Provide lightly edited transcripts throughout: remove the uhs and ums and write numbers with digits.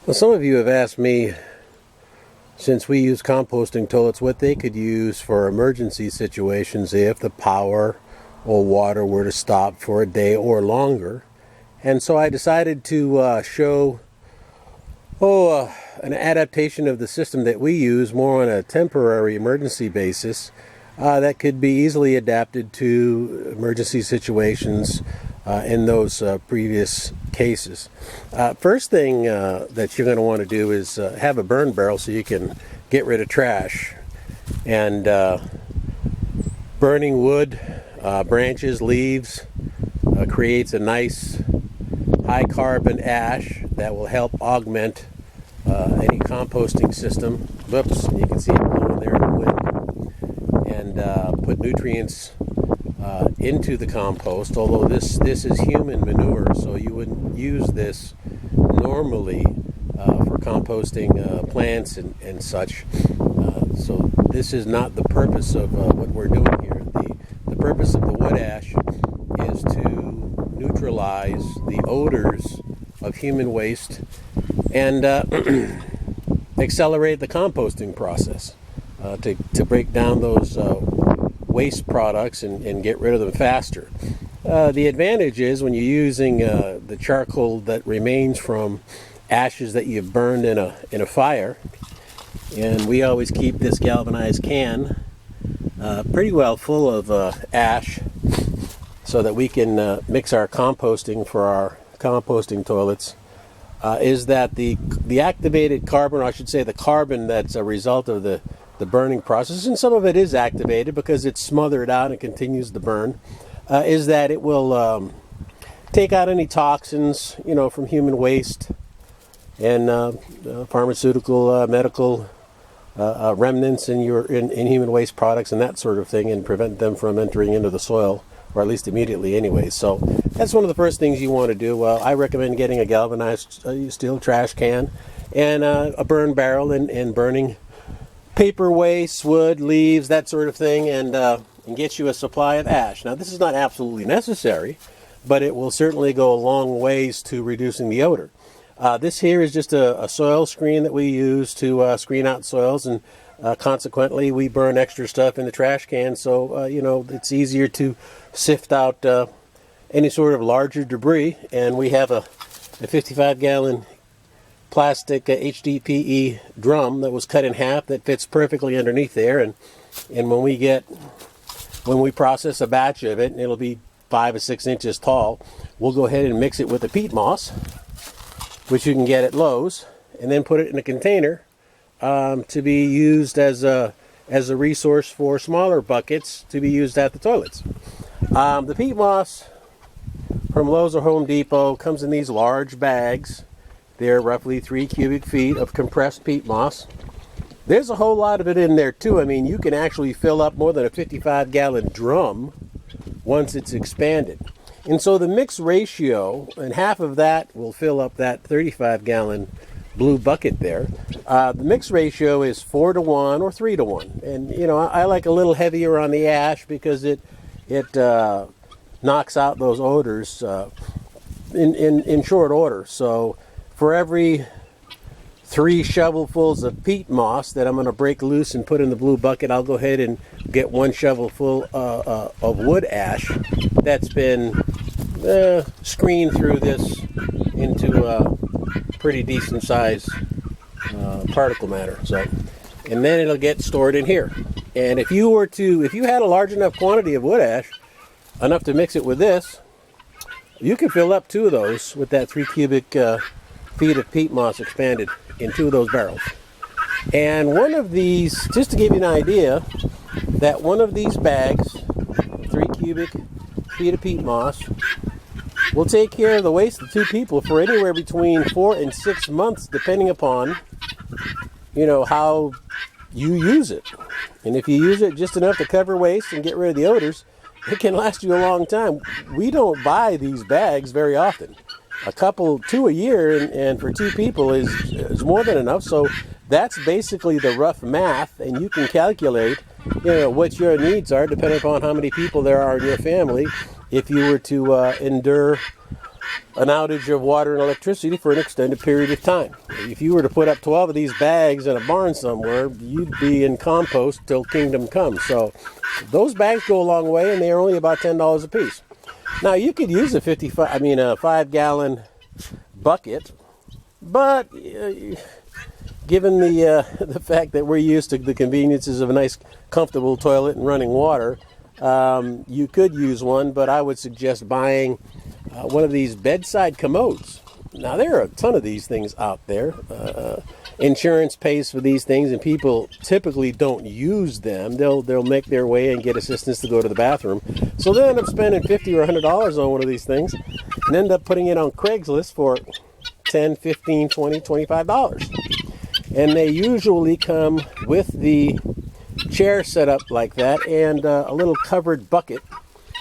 Well, some of you have asked me, since we use composting toilets, what they could use for emergency situations if the power or water were to stop for a day or longer. And so I decided to show an adaptation of the system that we use more on a temporary emergency basis that could be easily adapted to emergency situations in those previous cases. First thing that you're going to want to do is have a burn barrel so you can get rid of trash. And burning wood, branches, leaves creates a nice high carbon ash that will help augment any composting system. Whoops, you can see it blowing there in the wind. And put nutrients into the compost, although this is human manure, so you wouldn't use this normally for composting plants and such. So this is not the purpose of what we're doing here. The purpose of the wood ash is to neutralize the odors of human waste and accelerate the composting process to break down those waste products and get rid of them faster. The advantage is when you're using the charcoal that remains from ashes that you've burned in a fire, and we always keep this galvanized can pretty well full of ash so that we can mix our composting for our composting toilets, is that the activated carbon, or I should say the carbon that's a result of the burning process, and some of it is activated because it's smothered out and continues to burn, is that it will take out any toxins, from human waste and pharmaceutical, medical remnants in human waste products and that sort of thing, and prevent them from entering into the soil, or at least immediately anyway. So that's one of the first things you want to do. I recommend getting a galvanized steel trash can and a burn barrel and burning paper waste, wood, leaves, that sort of thing, and get you a supply of ash. Now, this is not absolutely necessary, but it will certainly go a long ways to reducing the odor. This here is just a soil screen that we use to screen out soils, and consequently we burn extra stuff in the trash can, so it's easier to sift out any sort of larger debris. And we have a 55-gallon plastic HDPE drum that was cut in half that fits perfectly underneath there, and when we process a batch of it, and it'll be 5 or 6 inches tall, we'll go ahead and mix it with the peat moss, which you can get at Lowe's, and then put it in a container to be used as a resource for smaller buckets to be used at the toilets. The peat moss from Lowe's or Home Depot comes in these large bags. They're roughly 3 cubic feet of compressed peat moss. There's a whole lot of it in there too. I mean, you can actually fill up more than a 55-gallon drum once it's expanded. And so the mix ratio, and half of that will fill up that 35-gallon blue bucket there. The mix ratio is 4-to-1 or 3-to-1. And, I like a little heavier on the ash because it knocks out those odors in short order. So for every 3 shovelfuls of peat moss that I'm going to break loose and put in the blue bucket, I'll go ahead and get 1 shovelful of wood ash that's been screened through this into a pretty decent size particle matter. So, and then it'll get stored in here. And if you had a large enough quantity of wood ash, enough to mix it with this, you could fill up 2 of those with that 3 cubic feet of peat moss expanded in 2 of those barrels. And one of these, just to give you an idea, that one of these bags, 3 cubic feet of peat moss, will take care of the waste of 2 people for anywhere between 4 and 6 months, depending upon, how you use it. And if you use it just enough to cover waste and get rid of the odors, it can last you a long time. We don't buy these bags very often. 2 a year, and for 2 people is more than enough. So that's basically the rough math, and you can calculate, what your needs are depending upon how many people there are in your family. If you were to endure an outage of water and electricity for an extended period of time. If you were to put up 12 of these bags in a barn somewhere, you'd be in compost till kingdom comes. So those bags go a long way, and they're only about $10 a piece. Now you could use a 5-gallon bucket, but given the fact that we're used to the conveniences of a nice, comfortable toilet and running water, you could use one. But I would suggest buying one of these bedside commodes. Now there are a ton of these things out there. Insurance pays for these things, and people typically don't use them. They'll make their way and get assistance to go to the bathroom. So they'll end up spending $50 or $100 on one of these things, and end up putting it on Craigslist for $10, $15, $20, $25. And they usually come with the chair set up like that, and a little covered bucket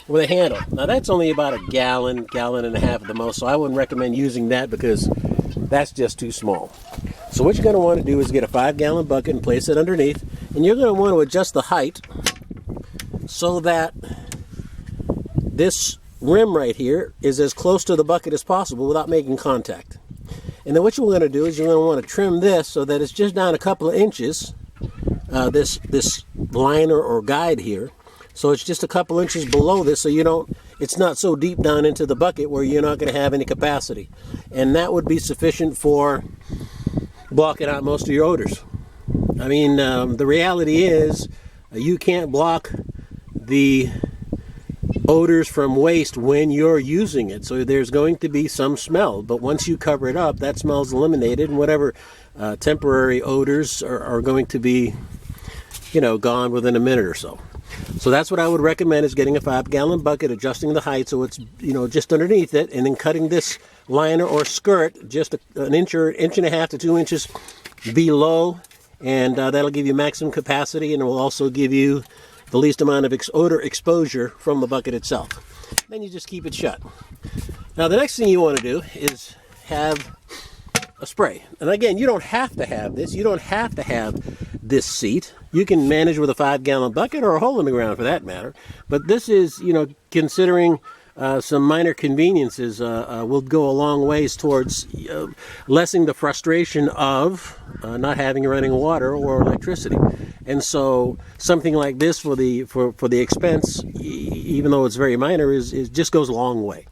with a handle. Now that's only about a gallon and a half at the most, so I wouldn't recommend using that because that's just too small. So what you're going to want to do is get a 5-gallon bucket and place it underneath, and you're going to want to adjust the height so that this rim right here is as close to the bucket as possible without making contact. And then what you're going to do is you're going to want to trim this so that it's just down a couple of inches, this liner or guide here. So it's just a couple inches below this, so it's not so deep down into the bucket where you're not going to have any capacity. And that would be sufficient for blocking out most of your odors. I mean, the reality is you can't block the odors from waste when you're using it. So there's going to be some smell, but once you cover it up, that smell's eliminated, and whatever temporary odors are going to be, gone within a minute or so. So that's what I would recommend, is getting a 5-gallon bucket, adjusting the height so it's, just underneath it, and then cutting this liner or skirt just an inch and a half to 2 inches below, and that'll give you maximum capacity, and it will also give you the least amount of odor exposure from the bucket itself. Then you just keep it shut. Now the next thing you want to do is have a spray. And again, you don't have to have this. You don't have to have this seat. You can manage with a 5-gallon bucket or a hole in the ground for that matter. But this is, considering some minor conveniences, will go a long ways towards lessening the frustration of not having running water or electricity. And so something like this for the expense, even though it's very minor, is just goes a long way.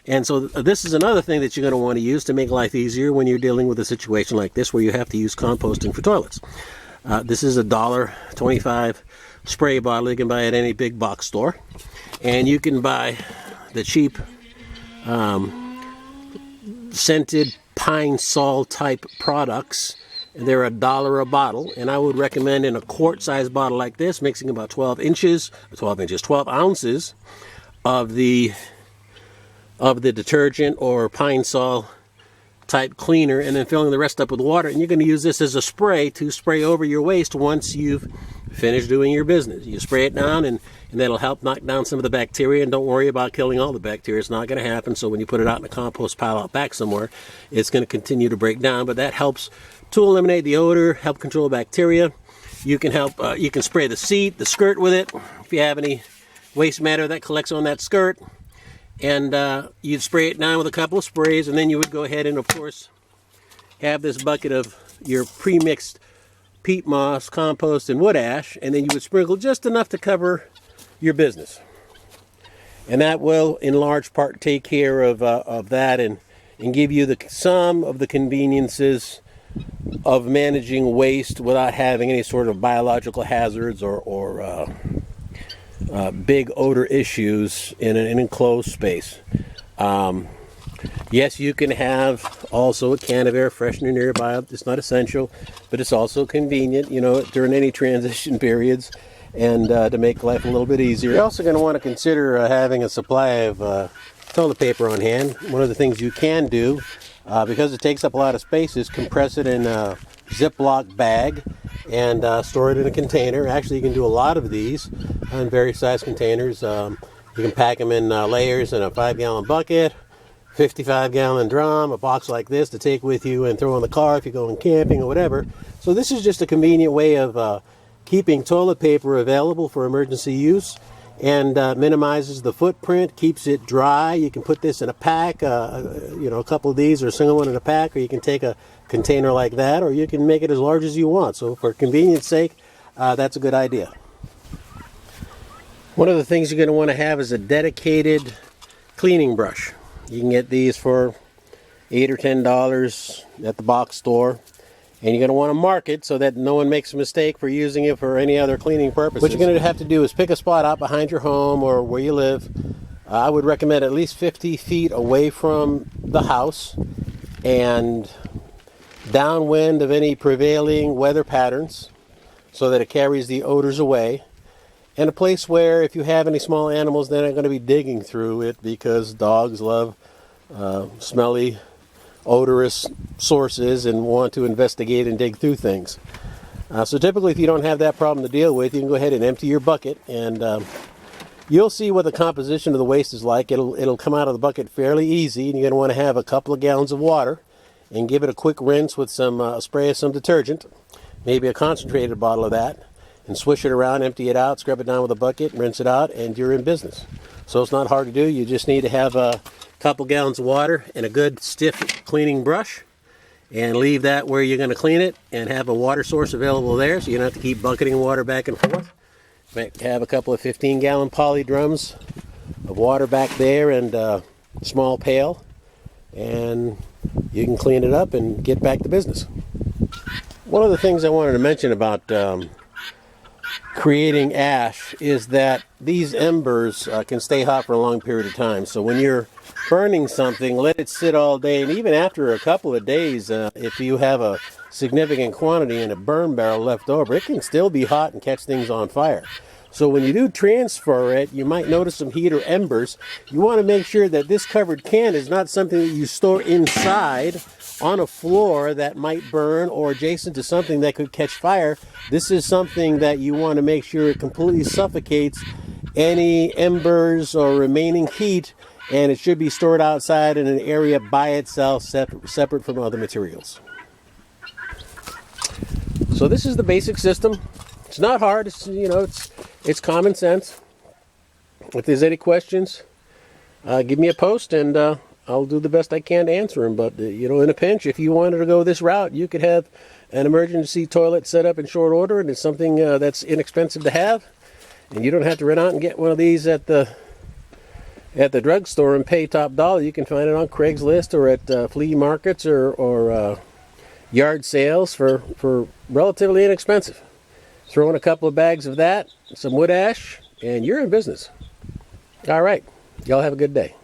And so this is another thing that you're going to want to use to make life easier when you're dealing with a situation like this where you have to use composting for toilets. This is a $1.25 spray bottle you can buy at any big box store. And you can buy the cheap scented pine sol type products. They're $1 a bottle, and I would recommend in a quart-sized bottle like this, mixing about 12 ounces of the detergent or pine sol type cleaner, and then filling the rest up with water. And you're going to use this as a spray to spray over your waste once you've finished doing your business. You spray it down, and that'll help knock down some of the bacteria, and don't worry about killing all the bacteria. It's not going to happen. So when you put it out in a compost pile out back somewhere, it's going to continue to break down, but that helps to eliminate the odor, help control bacteria. You can you can spray the seat, the skirt with it if you have any waste matter that collects on that skirt. And you'd spray it down with a couple of sprays, and then you would go ahead and, of course, have this bucket of your pre-mixed peat moss, compost, and wood ash, and then you would sprinkle just enough to cover your business. And that will, in large part, take care of that and give you some of the conveniences of managing waste without having any sort of biological hazards or big odor issues in an enclosed space. Yes, you can have also a can of air freshener nearby. It's not essential, but it's also convenient, during any transition periods, and to make life a little bit easier. You're also going to want to consider having a supply of toilet paper on hand. One of the things you can do, because it takes up a lot of space, is compress it in a Ziploc bag and store it in a container. Actually, you can do a lot of these in various size containers. You can pack them in layers in a 5-gallon bucket, 55-gallon drum, a box like this to take with you and throw in the car if you're going camping or whatever. So this is just a convenient way of keeping toilet paper available for emergency use, and minimizes the footprint, keeps it dry. You can put this in a pack, a couple of these, or a single one in a pack, or you can take a container like that, or you can make it as large as you want. So for convenience sake, that's a good idea. One of the things you're going to want to have is a dedicated cleaning brush. You can get these for $8 or $10 at the box store. And you're going to want to mark it so that no one makes a mistake for using it for any other cleaning purposes. What you're going to have to do is pick a spot out behind your home or where you live. I would recommend at least 50 feet away from the house and downwind of any prevailing weather patterns so that it carries the odors away. And a place where if you have any small animals, they're not going to be digging through it, because dogs love smelly, odorous sources and want to investigate and dig through things. So typically, if you don't have that problem to deal with, you can go ahead and empty your bucket, and you'll see what the composition of the waste is like. It'll come out of the bucket fairly easy, and you're going to want to have a couple of gallons of water and give it a quick rinse with some a spray of some detergent, maybe a concentrated bottle of that, and swish it around, empty it out, scrub it down with a bucket, rinse it out, and you're in business. So it's not hard to do. You just need to have a couple gallons of water and a good stiff cleaning brush, and leave that where you're going to clean it, and have a water source available there so you don't have to keep bucketing water back and forth. Have a couple of 15-gallon poly drums of water back there and a small pail, and you can clean it up and get back to business. One of the things I wanted to mention about creating ash is that these embers can stay hot for a long period of time. So when you're burning something, let it sit all day, and even after a couple of days, if you have a significant quantity in a burn barrel left over, it can still be hot and catch things on fire. So when you do transfer it, you might notice some heat or embers. You want to make sure that this covered can is not something that you store inside on a floor that might burn, or adjacent to something that could catch fire. This is something that you want to make sure it completely suffocates any embers or remaining heat, and it should be stored outside in an area by itself, separate from other materials. So this is the basic system. It's not hard. It's common sense. If there's any questions, give me a post, and I'll do the best I can to answer them. But in a pinch, if you wanted to go this route, you could have an emergency toilet set up in short order, and it's something that's inexpensive to have, and you don't have to run out and get one of these at the drugstore and pay top dollar. You can find it on Craigslist or at flea markets or yard sales for relatively inexpensive. Throw in a couple of bags of that, some wood ash, and you're in business. All right. Y'all have a good day.